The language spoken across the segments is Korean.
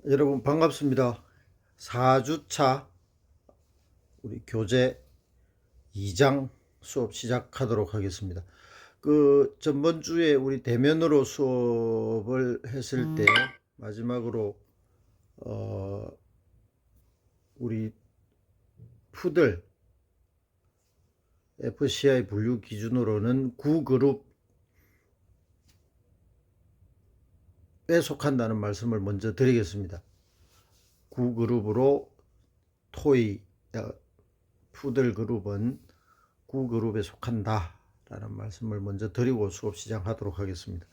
여러분 반갑습니다. 4주차 우리 교재 2장 수업 시작하도록 하겠습니다. 전번 주에 우리 대면으로 수업을 했을 때 마지막으로 우리 푸들 FCI 분류 기준으로는 9그룹에 속한다는 말씀을 먼저 드리겠습니다. 9그룹으로 토이 푸들 그룹은 9그룹에 속한다 라는 말씀을 먼저 드리고 수업 시작하도록 하겠습니다.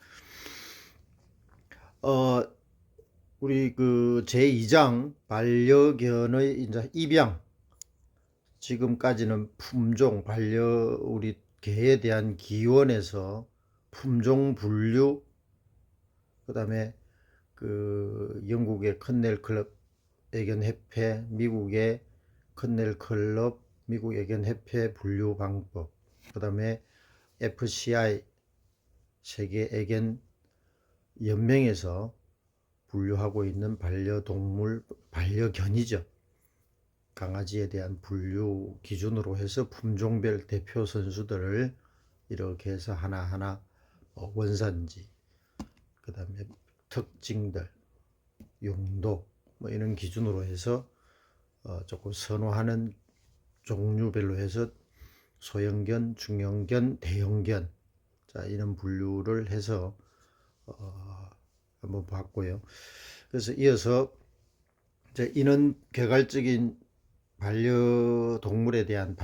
우리 제2장 반려견의 이제 입양, 지금까지는 품종, 우리 개에 대한 기원에서 품종 분류, 그 다음에 영국의 커넬 클럽 애견 협회, 미국의 커넬 클럽, 미국 애견 협회 분류 방법, 그 다음에 FCI 세계 애견 연맹에서 분류하고 있는 반려동물, 반려견이죠. 강아지에 대한 분류 기준으로 해서 품종별 대표 선수들을 이렇게 해서 하나하나 원산지, 그 다음에 특징들, 용도 이런 기준으로 해서 조금 선호하는 종류별로 해서 소형견, 중형견, 대형견, 자 이런 분류를 해서 한번 봤고요. 그래서 이어서 이제 이런 개괄적인 반려동물에 대한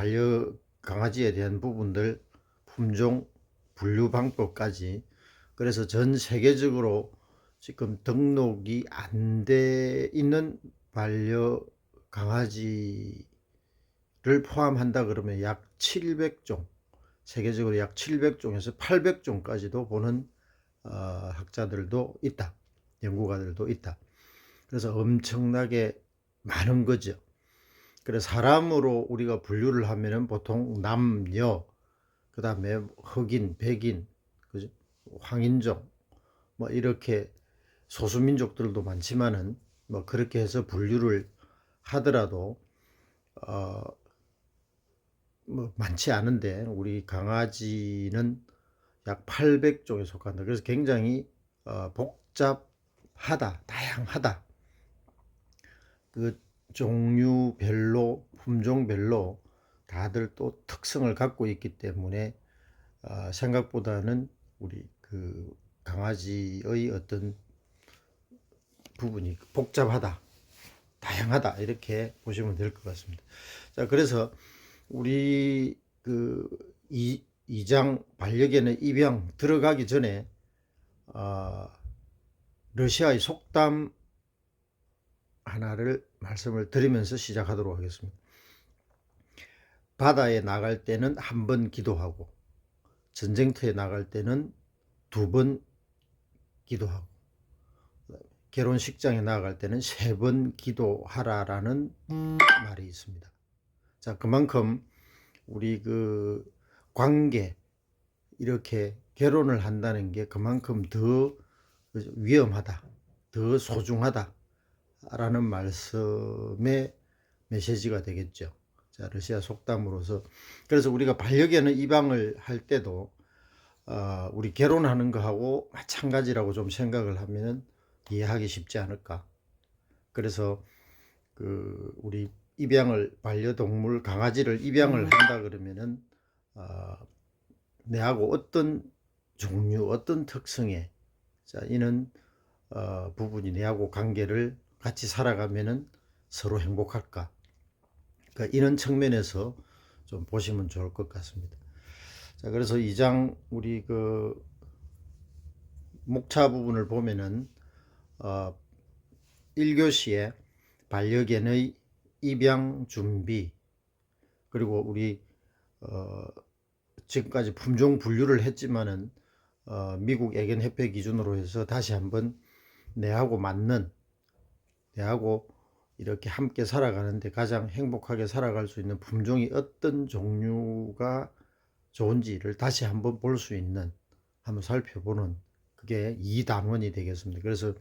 강아지에 대한 부분들 품종 분류 방법까지, 그래서 전 세계적으로 지금 등록이 안 돼 있는 강아지를 포함한다 그러면 약 700종, 세계적으로 약 700종에서 800종까지도 보는 학자들도 있다, 연구가들도 있다. 그래서 엄청나게 많은 거죠. 그래서 사람으로 우리가 분류를 하면은 보통 남녀, 그 다음에 흑인, 백인, 그죠? 황인종, 이렇게 소수민족들도 많지만은 그렇게 해서 분류를 하더라도 많지 않은데 우리 강아지는 약 800종에 속한다. 그래서 굉장히 복잡하다, 다양하다. 종류별로, 품종별로 다들 또 특성을 갖고 있기 때문에 생각보다는 우리 강아지의 어떤 부분이 복잡하다, 다양하다, 이렇게 보시면 될 것 같습니다. 자, 그래서 우리 2장 반려견의 입양 들어가기 전에 러시아의 속담 하나를 말씀을 드리면서 시작하도록 하겠습니다. 바다에 나갈 때는 한 번 기도하고, 전쟁터에 나갈 때는 2번 기도하고, 결혼식장에 나갈 때는 3번 기도하라라는 말이 있습니다. 자, 그만큼 우리 관계, 이렇게 결혼을 한다는 게 그만큼 더 위험하다, 더 소중하다 라는 말씀의 메시지가 되겠죠. 자, 러시아 속담으로서. 그래서 우리가 반려견의 입양을 할 때도 우리 결혼하는 거하고 마찬가지라고 좀 생각을 하면 이해하기 쉽지 않을까. 그래서 우리 반려동물 강아지를 입양을 한다 그러면은 내하고 어떤 종류, 어떤 특성의, 자 이는 부분이 내하고 관계를 같이 살아가면은 서로 행복할까, 이런 측면에서 좀 보시면 좋을 것 같습니다. 자, 그래서 2장 우리 목차 부분을 보면은 1교시에 반려견의 입양 준비, 그리고 우리 지금까지 품종 분류를 했지만은 미국 애견협회 기준으로 해서 다시 한번 내하고 맞는, 내하고 이렇게 함께 살아가는데 가장 행복하게 살아갈 수 있는 품종이 어떤 종류가 좋은지를 다시 한번 볼 수 있는, 한번 살펴보는, 그게 2단원이 되겠습니다. 그래서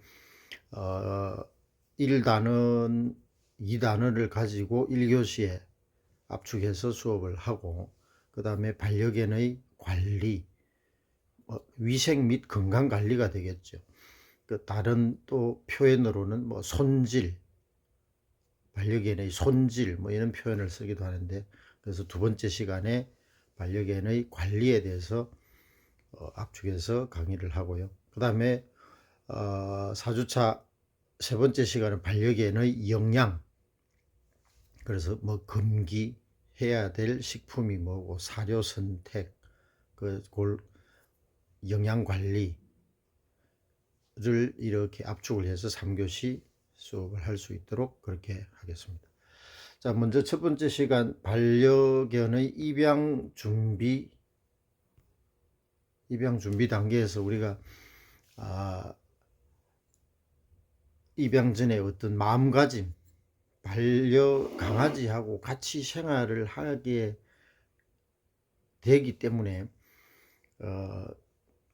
1단원, 2단원을 가지고 1교시에 압축해서 수업을 하고, 그 다음에 반려견의 관리, 위생 및 건강 관리가 되겠죠. 그 다른 또 표현으로는 뭐 손질, 반려견의 손질 뭐 이런 표현을 쓰기도 하는데, 그래서 두 번째 시간에 반려견의 관리에 대해서 압축해서 강의를 하고요. 그 다음에 4주차 세 번째 시간은 반려견의 영양, 그래서 뭐 금기해야 될 식품이 뭐고, 사료 선택, 그 영양 관리를 이렇게 압축을 해서 3교시 수업을 할 수 있도록 그렇게 하겠습니다. 자, 먼저 첫 번째 시간 반려견의 입양 준비 단계에서 우리가 입양 전에 어떤 마음가짐, 반려 강아지하고 같이 생활을 하게 되기 때문에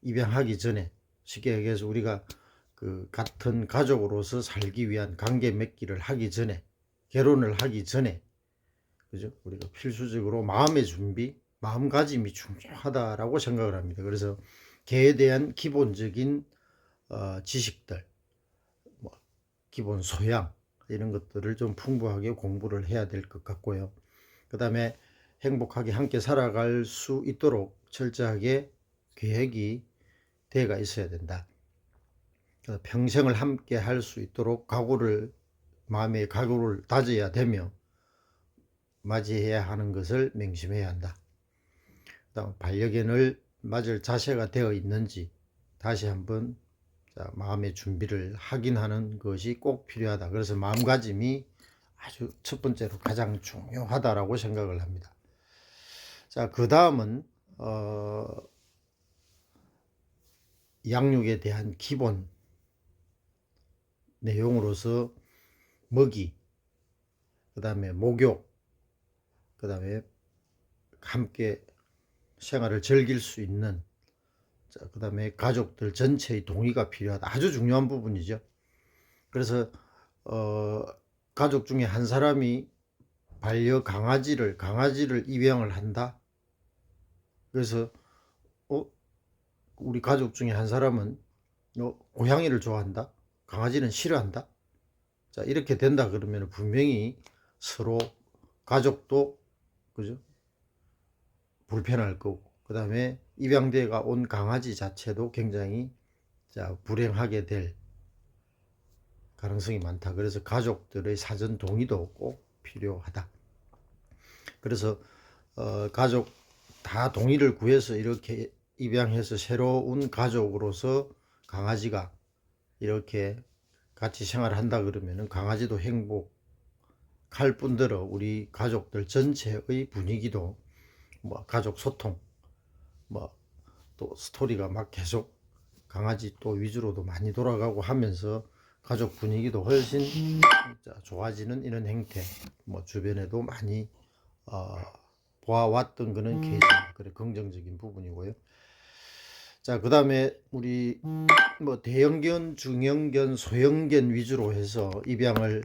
입양하기 전에, 쉽게 얘기해서 우리가 그 같은 가족으로서 살기 위한 관계 맺기를 하기 전에, 결혼을 하기 전에, 그죠? 우리가 필수적으로 마음의 준비, 마음가짐이 중요하다라고 생각을 합니다. 그래서 개에 대한 기본적인 지식들, 뭐 기본 소양, 이런 것들을 좀 풍부하게 공부를 해야 될 것 같고요. 그 다음에 행복하게 함께 살아갈 수 있도록 철저하게 계획이 되어가 있어야 된다. 평생을 함께 할 수 있도록 마음의 각오를 다져야 되며, 맞이해야 하는 것을 명심해야 한다. 그다음 반려견을 맞을 자세가 되어 있는지 다시 한번 마음의 준비를 확인하는 것이 꼭 필요하다. 그래서 마음가짐이 아주 첫 번째로 가장 중요하다라고 생각을 합니다. 자, 그 다음은 양육에 대한 기본 내용으로서 먹이, 그 다음에 목욕, 그 다음에 함께 생활을 즐길 수 있는, 그 다음에 가족들 전체의 동의가 필요하다. 아주 중요한 부분이죠. 그래서 가족 중에 한 사람이 강아지를 입양을 한다. 그래서 우리 가족 중에 한 사람은 고양이를 좋아한다, 강아지는 싫어한다. 자, 이렇게 된다 그러면 분명히 서로 가족도, 그죠, 불편할 거고, 그 다음에 입양대가 온 강아지 자체도 굉장히 불행하게 될 가능성이 많다. 그래서 가족들의 사전 동의도 꼭 필요하다. 그래서 가족 다 동의를 구해서 이렇게 입양해서 새로운 가족으로서 강아지가 이렇게 같이 생활한다 그러면은 강아지도 행복할 뿐더러 우리 가족들 전체의 분위기도, 뭐 가족 소통, 뭐 또 스토리가 막 계속 강아지 또 위주로도 많이 돌아가고 하면서 가족 분위기도 훨씬 좋아지는 이런 행태, 뭐 주변에도 많이 보아왔던 거는 그래 긍정적인 부분이고요. 자, 그 다음에 우리 뭐 대형견, 중형견, 소형견 위주로 해서 입양을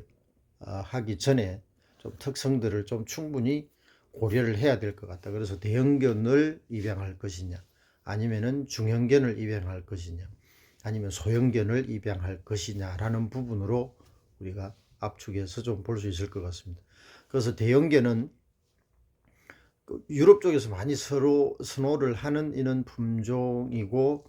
하기 전에 좀 특성들을 좀 충분히 고려를 해야 될 것 같다. 그래서 대형견을 입양할 것이냐, 아니면은 중형견을 입양할 것이냐, 아니면 소형견을 입양할 것이냐라는 부분으로 우리가 압축해서 좀 볼 수 있을 것 같습니다. 그래서 대형견은 유럽 쪽에서 많이 서로 선호를 하는 이런 품종이고,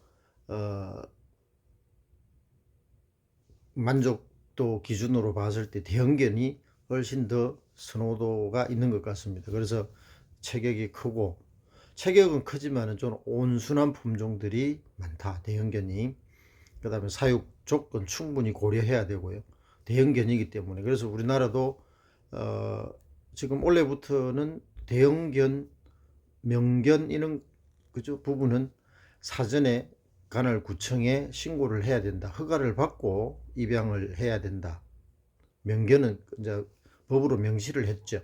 만족도 기준으로 봤을 때 대형견이 훨씬 더 선호도가 있는 것 같습니다. 그래서 체격이 크고, 체격은 크지만은 좀 온순한 품종들이 많다, 대형견이. 그 다음에 사육 조건 충분히 고려해야 되고요, 대형견이기 때문에. 그래서 우리나라도 지금 올해부터는 대형견, 명견 이런 그죠 부분은 사전에 관할구청에 신고를 해야 된다. 허가를 받고 입양을 해야 된다. 명견은 이제 법으로 명시를 했죠.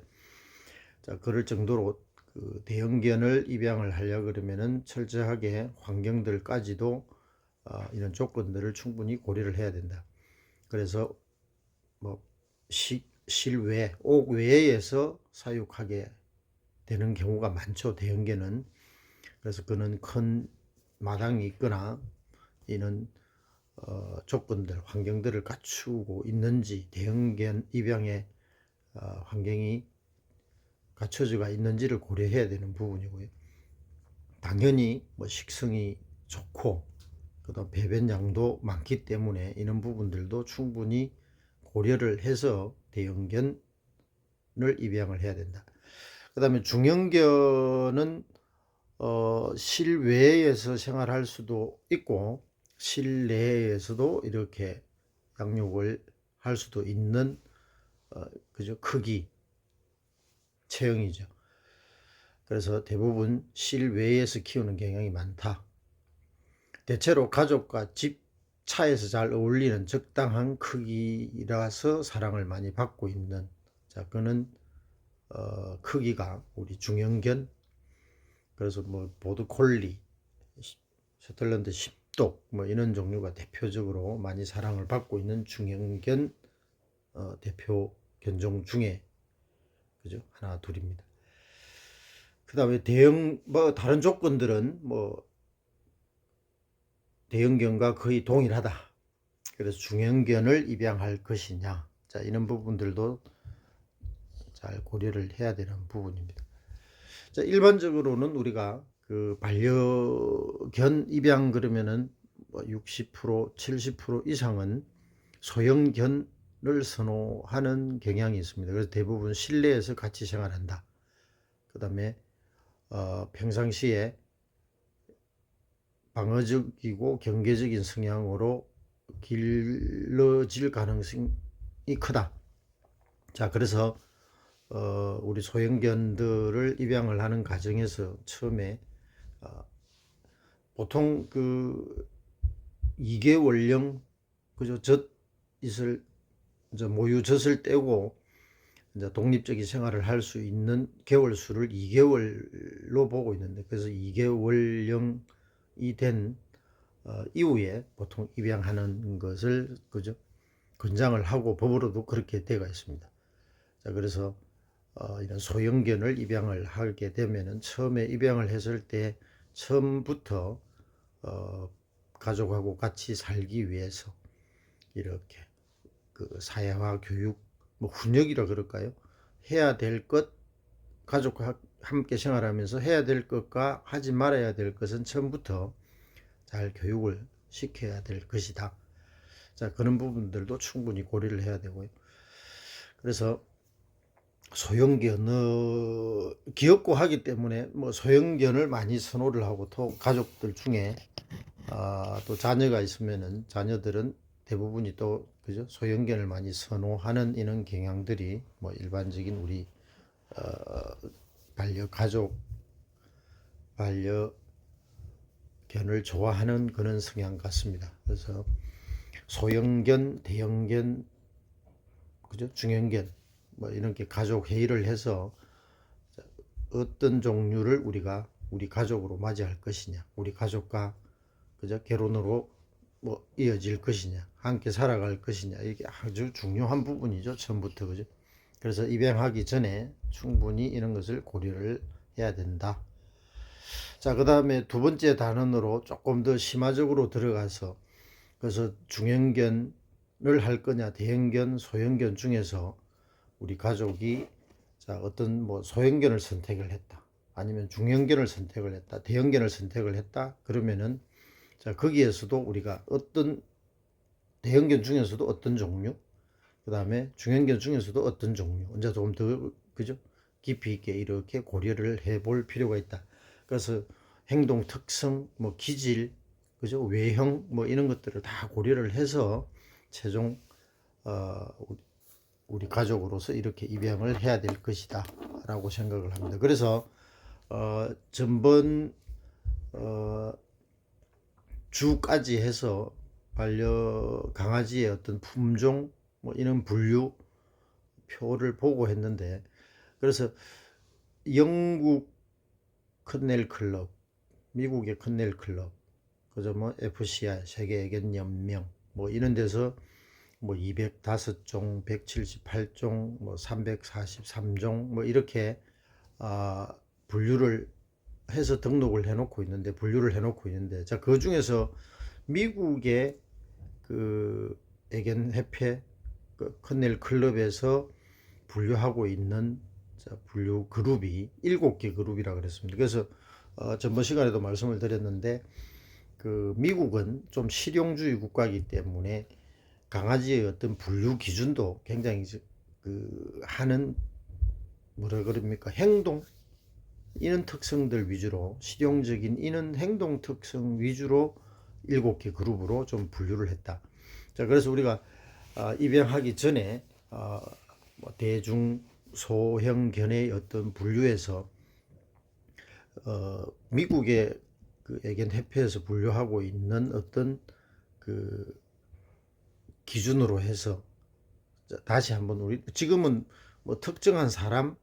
자, 그럴 정도로 그 대형견을 입양을 하려 그러면은 철저하게 환경들까지도 이런 조건들을 충분히 고려를 해야 된다. 그래서 뭐 실외, 옥외에서 사육하게 되는 경우가 많죠. 대형견은. 그래서 그는 큰 마당이 있거나 이는 조건들, 환경들을 갖추고 있는지, 대형견 입양의 환경이 갖춰져가 있는지를 고려해야 되는 부분이고요. 당연히 뭐 식성이 좋고 그다음 배변량도 많기 때문에 이런 부분들도 충분히 고려를 해서 대형견을 입양을 해야 된다. 그 다음에 중형견은 실외에서 생활할 수도 있고 실내에서도 이렇게 양육을 할 수도 있는 그죠? 크기, 체형이죠. 그래서 대부분 실외에서 키우는 경향이 많다. 대체로 가족과 집, 차에서 잘 어울리는 적당한 크기라서 사랑을 많이 받고 있는, 자, 그는 크기가 우리 중형견, 그래서 뭐 보드콜리, 셔틀랜드 십독 뭐 이런 종류가 대표적으로 많이 사랑을 받고 있는 중형견 대표 견종 중에 그죠? 하나 둘입니다. 그 다음에 대형 뭐 다른 조건들은 뭐 대형견과 거의 동일하다. 그래서 중형견을 입양할 것이냐, 자, 이런 부분들도 잘 고려를 해야 되는 부분입니다. 자, 일반적으로는 우리가 그 반려견 입양 그러면은 60% 70% 이상은 소형견을 선호하는 경향이 있습니다. 그래서 대부분 실내에서 같이 생활한다. 그 다음에 평상시에 방어적이고 경계적인 성향으로 길러질 가능성이 크다. 자, 그래서 우리 소형견들을 입양을 하는 과정에서 처음에 보통 그 2개월령 그죠? 젖잇을 이제 모유젖을 떼고 이제 독립적인 생활을 할 수 있는 개월 수를 2개월로 보고 있는데, 그래서 2개월령이 된 이후에 보통 입양하는 것을 그죠? 권장을 하고 법으로도 그렇게 되어 있습니다. 자, 그래서 이런 소형견을 입양을 하게 되면은 처음에 입양을 했을 때 처음부터 가족하고 같이 살기 위해서 이렇게 그 사회화 교육, 뭐 훈육이라 그럴까요? 해야 될 것, 가족과 함께 생활하면서 해야 될 것과 하지 말아야 될 것은 처음부터 잘 교육을 시켜야 될 것이다. 자, 그런 부분들도 충분히 고려를 해야 되고요. 그래서 소형견 귀엽고 하기 때문에 뭐 소형견을 많이 선호를 하고, 또 가족들 중에 또 자녀가 있으면은 자녀들은 대부분이 또 그죠? 소형견을 많이 선호하는 이런 경향들이 뭐 일반적인 우리 반려견을 좋아하는 그런 성향 같습니다. 그래서 소형견, 대형견, 그죠? 중형견 뭐 이렇게 가족 회의를 해서 어떤 종류를 우리가 우리 가족으로 맞이할 것이냐, 우리 가족과 그죠? 결혼으로 뭐 이어질 것이냐, 함께 살아갈 것이냐, 이게 아주 중요한 부분이죠, 처음부터. 그죠? 그래서 입양하기 전에 충분히 이런 것을 고려를 해야 된다. 자, 그 다음에 두 번째 단원으로 조금 더 심화적으로 들어가서, 그래서 중형견을 할 거냐, 대형견, 소형견 중에서 우리 가족이 자, 어떤 뭐 소형견을 선택을 했다, 아니면 중형견을 선택을 했다, 대형견을 선택을 했다, 그러면은 자, 거기에서도 우리가 어떤 대형견 중에서도 어떤 종류, 그 다음에 중형견 중에서도 어떤 종류, 이제 조금 더 그죠? 깊이 있게 이렇게 고려를 해볼 필요가 있다. 그래서 행동 특성, 뭐 기질, 그죠? 외형, 뭐 이런 것들을 다 고려를 해서 최종 우리 가족으로서 이렇게 입양을 해야 될 것이다 라고 생각을 합니다. 그래서 전번 주까지 해서 강아지의 어떤 품종 뭐 이런 분류 표를 보고 했는데, 그래서 영국 큰넬 클럽, 미국의 큰넬 클럽, 그죠? 뭐 FCI 세계 애견 연맹 뭐 이런 데서 뭐 205종, 178종, 뭐 343종 뭐 이렇게 분류를 해서 등록을 해놓고 있는데, 분류를 해놓고 있는데, 자, 그 중에서 미국의 그 에겐 협회 그 컨넬 클럽에서 분류하고 있는 분류 그룹이 7개 그룹이라 그랬습니다. 그래서 전번 시간에도 말씀을 드렸는데, 그 미국은 좀 실용주의 국가이기 때문에 강아지의 어떤 분류 기준도 굉장히 그 하는 뭐라 그럽니까, 행동 이런 특성들 위주로, 실용적인 이런 행동 특성 위주로 7개 그룹으로 좀 분류를 했다. 자, 그래서 우리가 입양하기 전에 뭐 대중 소형 견해의 어떤 분류에서 미국의 그 애견 협회에서 분류하고 있는 어떤 그 기준으로 해서 다시 한번 우리 지금은 뭐 특정한 사람,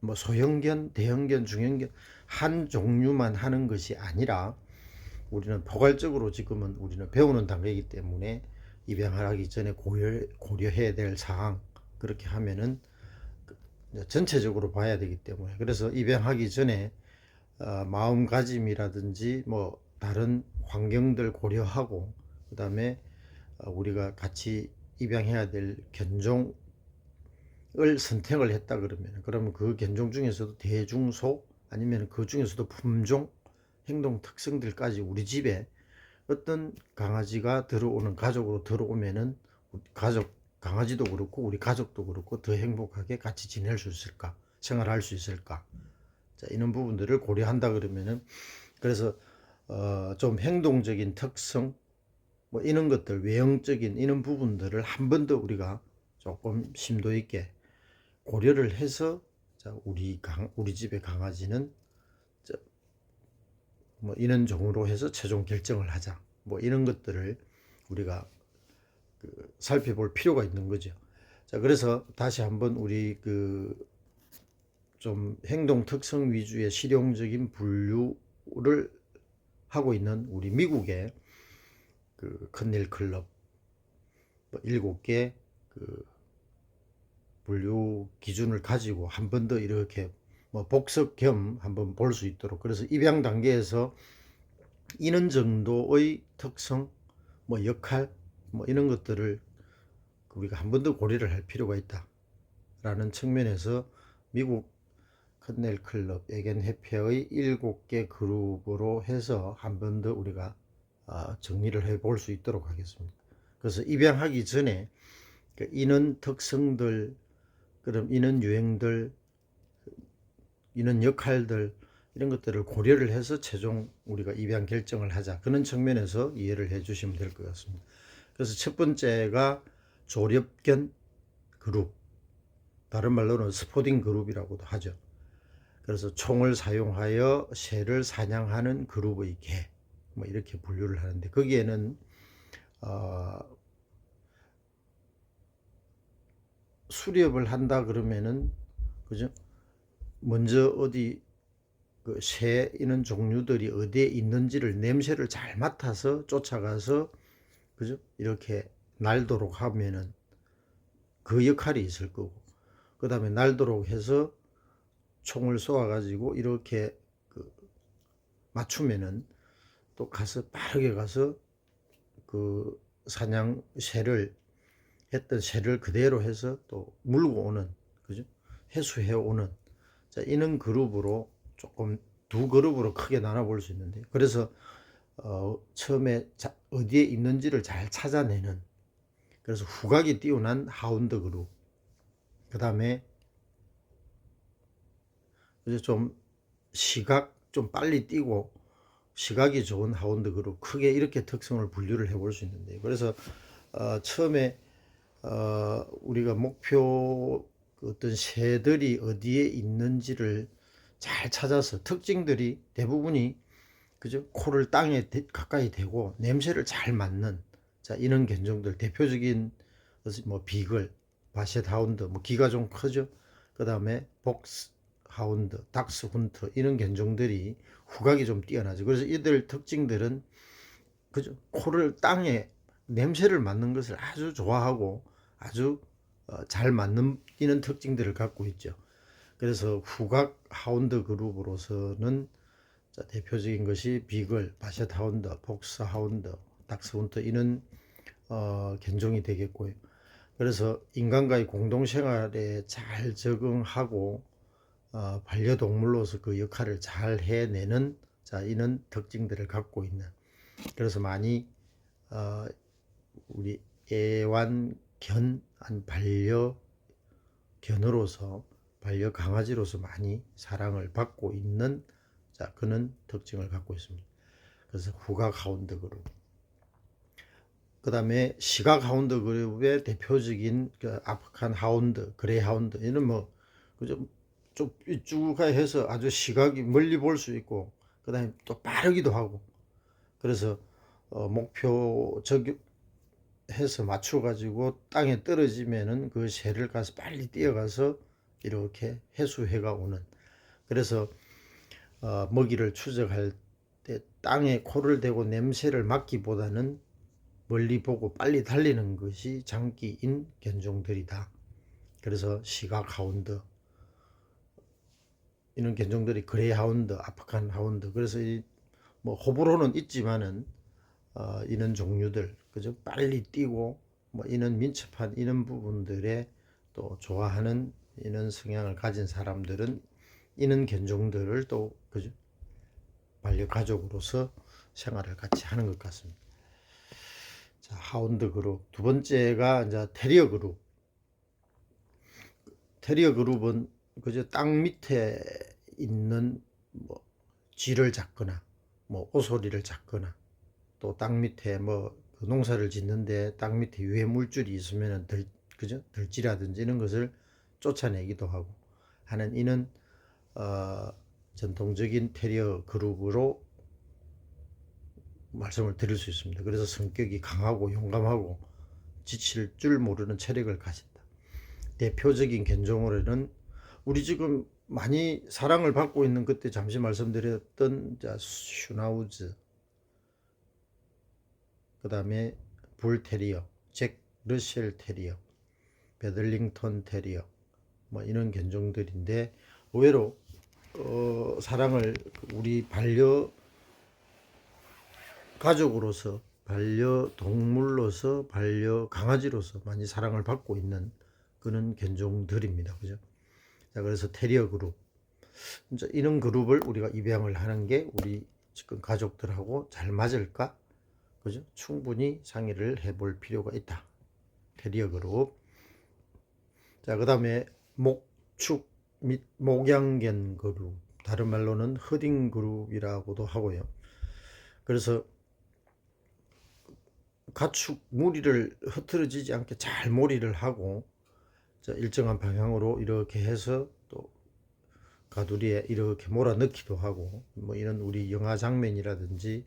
뭐 소형견, 대형견, 중형견 한 종류만 하는 것이 아니라, 우리는 포괄적으로 지금은 우리는 배우는 단계이기 때문에 입양하기 전에 고려해야 될 사항, 그렇게 하면은 전체적으로 봐야 되기 때문에, 그래서 입양하기 전에 마음가짐이라든지 뭐 다른 환경들 고려하고, 그 다음에 우리가 같이 입양해야 될 견종을 선택을 했다 그러면 그 견종 중에서도 대중소, 아니면 그 중에서도 품종, 행동 특성들까지 우리 집에 어떤 강아지가 들어오는, 가족으로 들어오면은 강아지도 그렇고 우리 가족도 그렇고 더 행복하게 같이 지낼 수 있을까, 생활할 수 있을까, 자, 이런 부분들을 고려한다 그러면은, 그래서 좀 행동적인 특성, 뭐 이런 것들, 외형적인 이런 부분들을 한 번 더 우리가 조금 심도 있게 고려를 해서, 자, 우리 집의 강아지는 뭐 이런 종으로 해서 최종 결정을 하자, 뭐 이런 것들을 우리가 살펴볼 필요가 있는 거죠. 자, 그래서 다시 한번 우리 좀 행동 특성 위주의 실용적인 분류를 하고 있는 우리 미국의 컨넬 클럽 7개 분류 기준을 가지고 한 번 더 이렇게 뭐 복습 겸 한번 볼 수 있도록, 그래서 입양 단계에서 이런 정도의 특성, 뭐 역할, 뭐 이런 것들을 우리가 한 번 더 고려를 할 필요가 있다라는 측면에서 미국 컨넬 클럽 애견 협회의 7개 그룹으로 해서 한 번 더 우리가 정리를 해 볼 수 있도록 하겠습니다. 그래서 입양하기 전에 이런 특성들, 그럼 이런 유행들, 이런 역할들, 이런 것들을 고려를 해서 최종 우리가 입양 결정을 하자, 그런 측면에서 이해를 해 주시면 될 것 같습니다. 그래서 첫 번째가 조렵견 그룹, 다른 말로는 스포딩 그룹이라고도 하죠. 그래서 총을 사용하여 새를 사냥하는 그룹의 개, 뭐 이렇게 분류를 하는데, 거기에는 수렵을 한다 그러면은, 그죠? 먼저 어디 새 이런 종류들이 어디에 있는지를 냄새를 잘 맡아서 쫓아가서, 그죠? 이렇게 날도록 하면은 그 역할이 있을 거고, 그 다음에 날도록 해서 총을 쏘아 가지고 이렇게 맞추면은 또 가서 빠르게 가서 그 사냥 새를 했던 새를 그대로 해서 또 물고 오는, 그죠? 해수해 오는, 자, 이런 그룹으로 조금 두 그룹으로 크게 나눠 볼 수 있는데, 그래서 처음에 어디에 있는지를 잘 찾아내는, 그래서 후각이 뛰어난 하운드 그룹, 그 다음에 좀 시각 좀 빨리 뛰고 시각이 좋은 하운드 그룹, 크게 이렇게 특성을 분류를 해 볼 수 있는데, 그래서 처음에 우리가 목표 어떤 새들이 어디에 있는지를 잘 찾아서, 특징들이 대부분이, 그죠? 코를 땅에 가까이 대고 냄새를 잘 맡는, 자, 이런 견종들, 대표적인 뭐 비글, 바셋 하운드, 뭐 귀가 좀 크죠? 그 다음에 복스 하운드, 닥스 훈터, 이런 견종들이 후각이 좀 뛰어나죠. 그래서 이들 특징들은, 그죠? 코를 땅에 냄새를 맡는 것을 아주 좋아하고 아주 잘 맡는 특징들을 갖고 있죠. 그래서 후각 하운드 그룹으로서는 대표적인 것이 비글, 바셋 하운드, 폭스 하운드, 닥스훈트 이런 견종이 되겠고요. 그래서 인간과의 공동생활에 잘 적응하고 반려동물로서 그 역할을 잘 해내는 이런 특징들을 갖고 있는, 그래서 많이 우리 애완견, 반려견으로서 반려 강아지로서 많이 사랑을 받고 있는 그런 특징을 갖고 있습니다. 그래서 후각 하운드 그룹. 그 다음에 시각 하운드 그룹의 대표적인 아프리칸 하운드, 그레이 하운드, 이런 뭐 그죠, 좀 삐쭉해서 아주 시각이 멀리 볼 수 있고, 그 다음에 또 빠르기도 하고, 그래서 목표 적해서 맞춰 가지고 땅에 떨어지면은 그 새를 가서 빨리 뛰어가서 이렇게 해수해가 오는, 그래서 먹이를 추적할 때 땅에 코를 대고 냄새를 맡기보다는 멀리 보고 빨리 달리는 것이 장기인 견종들이다. 그래서 시각 하운드, 이런 견종들이 그레이 하운드, 아프리칸 하운드, 그래서 뭐 호불호는 있지만은 이런 종류들, 그죠? 빨리 뛰고 뭐 이런 민첩한 이런 부분들에 또 좋아하는 이런 성향을 가진 사람들은 이런 견종들을 또 그죠? 반려 가족으로서 생활을 같이 하는 것 같습니다. 자, 하운드 그룹. 두 번째가 이제 테리어 그룹. 테리어 그룹은 그저 땅 밑에 있는 뭐 쥐를 잡거나 뭐 오소리를 잡거나, 또 땅 밑에 뭐 농사를 짓는데 땅 밑에 유해 물줄이 있으면 그죠? 들쥐라든지 이런 것을 쫓아내기도 하고 하는 이는 전통적인 테리어 그룹으로 말씀을 드릴 수 있습니다. 그래서 성격이 강하고 용감하고 지칠 줄 모르는 체력을 가진다. 대표적인 견종으로는 우리 지금 많이 사랑을 받고 있는, 그때 잠시 말씀드렸던 슈나우즈, 그 다음에 불테리어, 잭 러셀 테리어, 베들링턴 테리어, 뭐 이런 견종들인데, 의외로 사랑을 우리 반려 가족으로서, 반려동물로서, 반려 강아지로서 많이 사랑을 받고 있는 그런 견종들입니다. 그죠? 자, 그래서 테리어 그룹. 이런 그룹을 우리가 입양을 하는 게 우리 지금 가족들하고 잘 맞을까? 그죠? 충분히 상의를 해볼 필요가 있다. 테리어 그룹. 자, 그 다음에 목축 및 목양견 그룹, 다른 말로는 허딩 그룹이라고도 하고요. 그래서 가축 무리를 흐트러지지 않게 잘 몰이를 하고 일정한 방향으로 이렇게 해서 또 가두리에 이렇게 몰아넣기도 하고, 뭐 이런 우리 영화 장면이라든지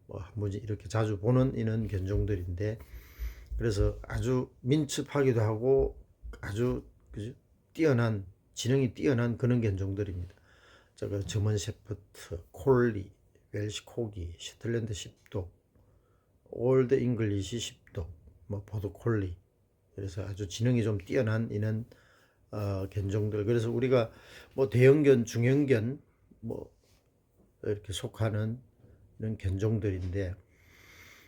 뭐 한번 이렇게 자주 보는 이런 견종들인데, 그래서 아주 민첩하기도 하고 아주 그죠? 뛰어난 지능이 뛰어난 그런 견종들입니다. 그 저먼 셰퍼드, 콜리, 웰시 코기, 셔틀랜드 십독, 올드 잉글리시 십독, 뭐 보드 콜리, 그래서 아주 지능이 좀 뛰어난 이런 견종들. 그래서 우리가 뭐 대형견, 중형견 뭐 이렇게 속하는 이런 견종들인데,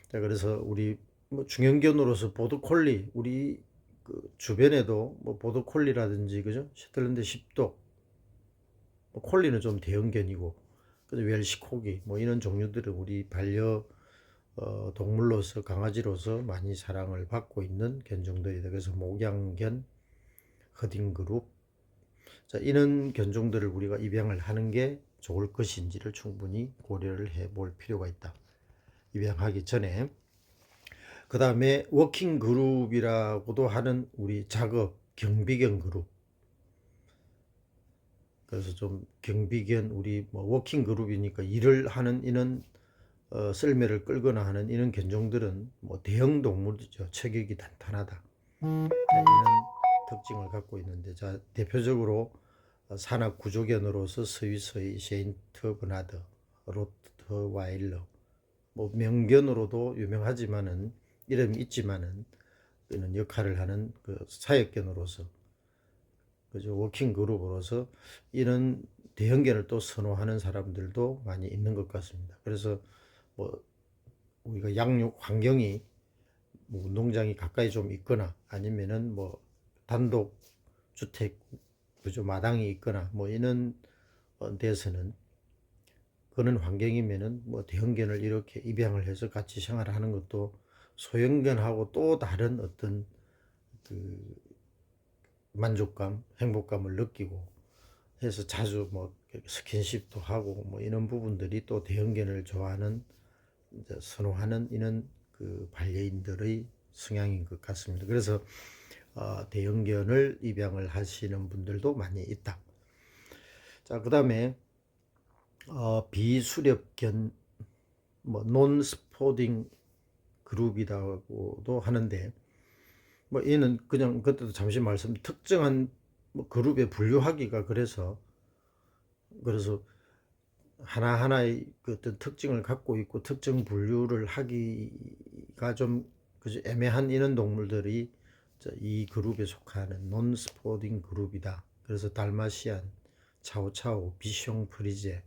자, 그래서 우리 뭐 중형견으로서 보드콜리, 우리 그 주변에도 뭐 보드콜리라든지 그죠? 셔틀랜드 십독, 뭐 콜리는 좀 대형견이고, 그래서 웰시 코기 뭐 이런 종류들은 우리 반려 동물로서, 강아지로서 많이 사랑을 받고 있는 견종들이다. 그래서 목양견, 허딩 그룹, 자, 이런 견종들을 우리가 입양을 하는 게 좋을 것인지를 충분히 고려를 해볼 필요가 있다. 입양하기 전에. 그 다음에 워킹 그룹이라고도 하는 우리 작업 경비견 그룹. 그래서 좀 경비견, 우리 뭐 워킹 그룹이니까 일을 하는 이런 썰매를 끌거나 하는 이런 견종들은 뭐 대형 동물이죠. 체격이 단단하다. 자, 이런 특징을 갖고 있는데, 자, 대표적으로 산악 구조견으로서 스위스의 셰인트 버나드, 로트와일러, 뭐 명견으로도 유명하지만은 이름이 있지만은 이런 역할을 하는 그 사역견으로서, 그죠, 워킹 그룹으로서 이런 대형견을 또 선호하는 사람들도 많이 있는 것 같습니다. 그래서 뭐 우리가 양육 환경이 뭐 운동장이 가까이 좀 있거나 아니면은 뭐 단독 주택, 그죠, 마당이 있거나 뭐 이런 데서는, 그런 환경이면은 뭐 대형견을 이렇게 입양을 해서 같이 생활하는 것도 소형견하고 또 다른 어떤 그 만족감, 행복감을 느끼고 해서 자주 뭐 스킨십도 하고 뭐 이런 부분들이 또 대형견을 좋아하는, 이제 선호하는 이런 그 반려인들의 성향인 것 같습니다. 그래서 대형견을 입양을 하시는 분들도 많이 있다. 자, 그 다음에 비수렵견, 뭐 논스포딩 그룹이라고도 하는데, 뭐 얘는 그냥 그때도 잠시 말씀, 특정한 뭐 그룹에 분류하기가 그래서 하나하나의 그 어떤 특징을 갖고 있고 특정 분류를 하기가 좀 그저 애매한 이런 동물들이 이 그룹에 속하는 논스포딩 그룹이다. 그래서 달마시안, 차오차오, 비숑 프리제,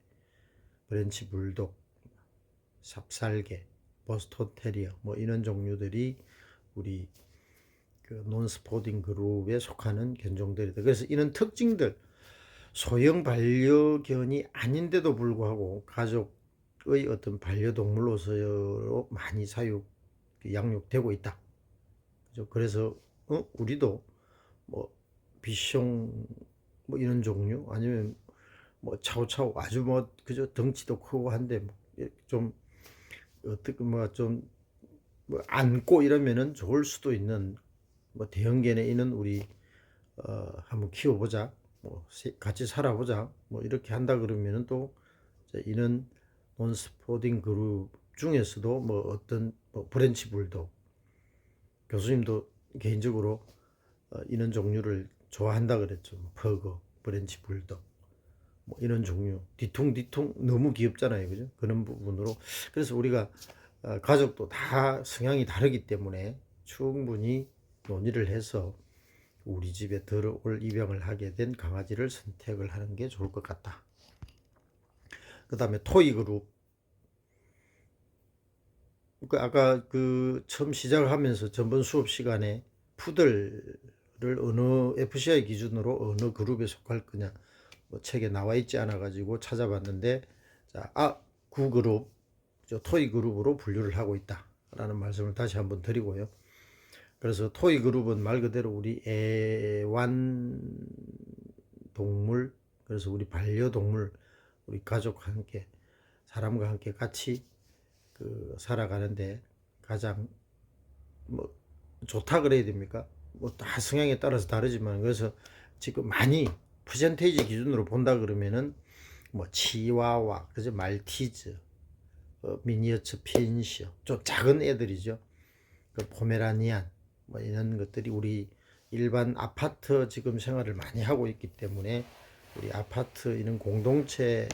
브렌치 불독, 삽살개, 버스턴 테리어 뭐 이런 종류들이 우리 그 논스포딩 그룹에 속하는 견종들이다. 그래서 이런 특징들, 소형 반려견이 아닌데도 불구하고 가족의 어떤 반려동물로서 많이 양육되고 있다. 그래서 우리도 뭐 비숑 뭐 이런 종류, 아니면 뭐 차오차오 아주 뭐 그저 덩치도 크고 한데 좀 어떻게 뭐 좀 뭐 안고 이러면은 좋을 수도 있는 뭐 대형견에 있는 우리 한번 키워보자, 뭐 같이 살아보자, 뭐 이렇게 한다 그러면은 또 이런 논스포딩 그룹 중에서도 뭐 어떤 뭐 브렌치 불독, 교수님도 개인적으로 이런 종류를 좋아한다 그랬죠. 뭐 퍼거, 브렌치 불독, 뭐 이런 종류, 뒤통뒤통 너무 귀엽잖아요, 그죠? 그런 부분으로, 그래서 우리가 가족도 다 성향이 다르기 때문에 충분히 논의를 해서 우리 집에 들어올 입양을 하게 된 강아지를 선택을 하는 게 좋을 것 같다. 그 다음에 토이 그룹. 아까 그 처음 시작을 하면서 전번 수업 시간에 푸들을 어느 FCI 기준으로 어느 그룹에 속할 거냐 뭐 책에 나와 있지 않아 가지고 찾아봤는데, 자, 구그룹, 토이 그룹으로 분류를 하고 있다 라는 말씀을 다시 한번 드리고요. 그래서 토이 그룹은 말 그대로 우리 애완동물, 그래서 우리 반려동물, 우리 가족과 함께, 사람과 함께 같이 그 살아가는데 가장 뭐 좋다 그래야 됩니까? 뭐 다 성향에 따라서 다르지만, 그래서 지금 많이 퍼센테이지 기준으로 본다 그러면은 뭐 치와와, 그죠, 말티즈, 미니어처 핀셔, 좀 작은 애들이죠. 그 포메라니안, 뭐 이런 것들이 우리 일반 아파트 지금 생활을 많이 하고 있기 때문에, 우리 아파트 이런 공동체,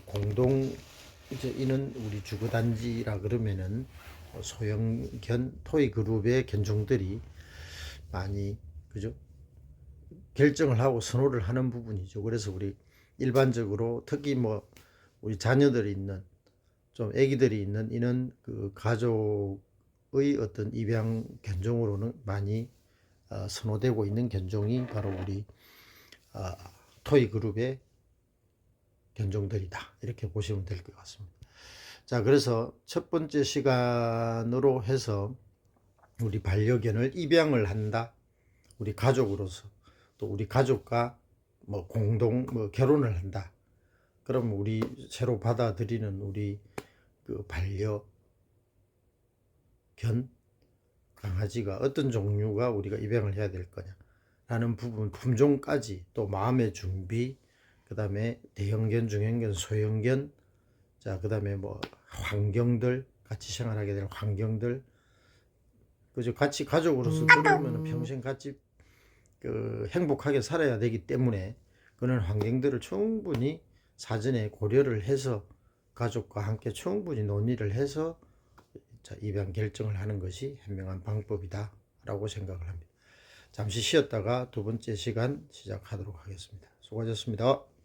공동 이제 이는 우리 주거단지라 그러면은 소형견 토이 그룹의 견종들이 많이, 그죠, 결정을 하고 선호를 하는 부분이죠. 그래서 우리 일반적으로 특히 뭐 우리 자녀들이 있는, 좀 아기들이 있는 이런 그 가족의 어떤 입양 견종으로는 많이 선호되고 있는 견종이 바로 우리 토이 그룹의 견종들이다, 이렇게 보시면 될 것 같습니다. 자, 그래서 첫 번째 시간으로 해서 우리 반려견을 입양을 한다, 우리 가족으로서, 또 우리 가족과 뭐 공동 뭐 결혼을 한다, 그럼 우리 새로 받아들이는 우리 그 반려견 강아지가 어떤 종류가 우리가 입양을 해야 될 거냐 라는 부분, 품종까지, 또 마음의 준비, 그 다음에 대형견, 중형견, 소형견, 자, 그 다음에 뭐 환경들, 같이 생활하게 될 환경들, 그죠, 같이 가족으로서 그러면 평생 같이 그 행복하게 살아야 되기 때문에 그런 환경들을 충분히 사전에 고려를 해서 가족과 함께 충분히 논의를 해서 자, 입양 결정을 하는 것이 현명한 방법이다 라고 생각을 합니다. 잠시 쉬었다가 두 번째 시간 시작하도록 하겠습니다. 수고하셨습니다.